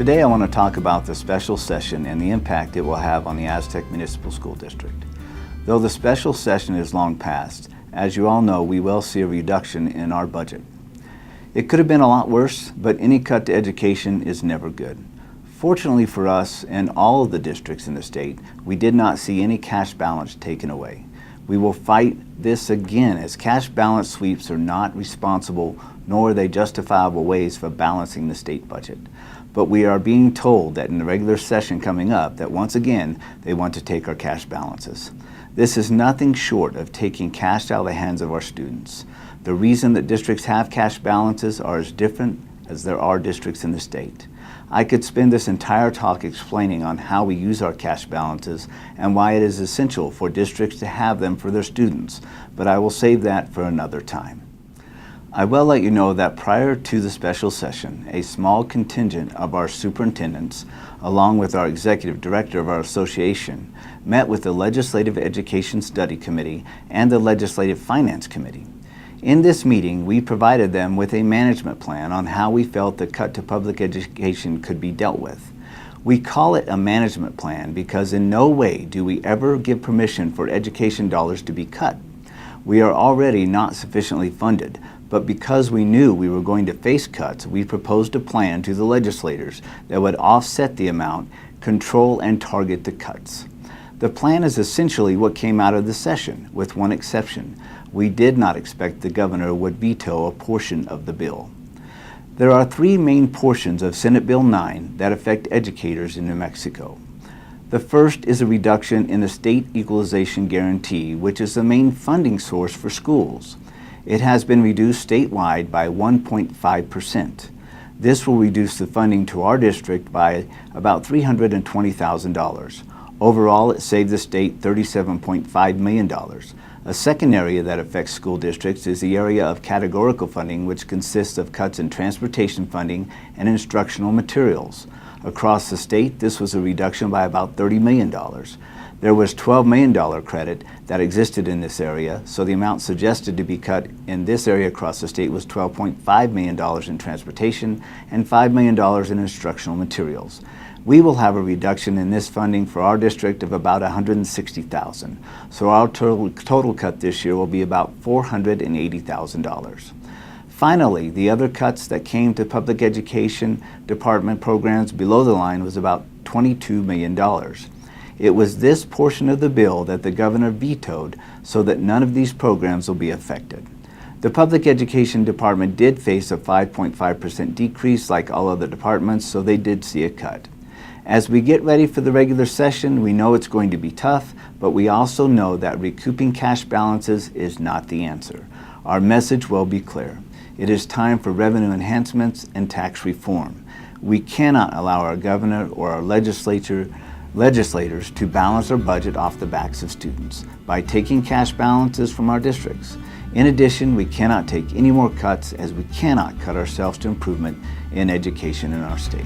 Today I want to talk about the special session and the impact it will have on the Aztec Municipal School District. Though the special session is long past, as you all know, we will see a reduction in our budget. It could have been a lot worse, but any cut to education is never good. Fortunately for us and all of the districts in the state, we did not see any cash balance taken away. We will fight this again, as cash balance sweeps are not responsible nor are they justifiable ways for balancing the state budget. But we are being told that in the regular session coming up that once again they want to take our cash balances. This is nothing short of taking cash out of the hands of our students. The reason that districts have cash balances are as different as there are districts in the state. I could spend this entire talk explaining on how we use our cash balances and why it is essential for districts to have them for their students, but I will save that for another time. I will let you know that prior to the special session, a small contingent of our superintendents, along with our executive director of our association, met with the Legislative Education Study Committee and the Legislative Finance Committee. In this meeting, we provided them with a management plan on how we felt the cut to public education could be dealt with. We call it a management plan because in no way do we ever give permission for education dollars to be cut. We are already not sufficiently funded, but because we knew we were going to face cuts, we proposed a plan to the legislators that would offset the amount, control, and target the cuts. The plan is essentially what came out of the session, with one exception. We did not expect the governor would veto a portion of the bill. There are three main portions of Senate Bill 9 that affect educators in New Mexico. The first is a reduction in the state equalization guarantee, which is the main funding source for schools. It has been reduced statewide by 1.5%. This will reduce the funding to our district by about $320,000. Overall, it saved the state $37.5 million. A second area that affects school districts is the area of categorical funding, which consists of cuts in transportation funding and instructional materials. Across the state, this was a reduction by about $30 million. There was $12 million credit that existed in this area, so the amount suggested to be cut in this area across the state was $12.5 million in transportation and $5 million in instructional materials. We will have a reduction in this funding for our district of about $160,000, so our total cut this year will be about $480,000. Finally, the other cuts that came to public education department programs below the line was about $22 million. It was this portion of the bill that the governor vetoed so that none of these programs will be affected. The public education department did face a 5.5% decrease like all other departments, so they did see a cut. As we get ready for the regular session, we know it's going to be tough, but we also know that recouping cash balances is not the answer. Our message will be clear. It is time for revenue enhancements and tax reform. We cannot allow our governor or our legislators to balance our budget off the backs of students by taking cash balances from our districts. In addition, we cannot take any more cuts, as we cannot cut ourselves to improvement in education in our state.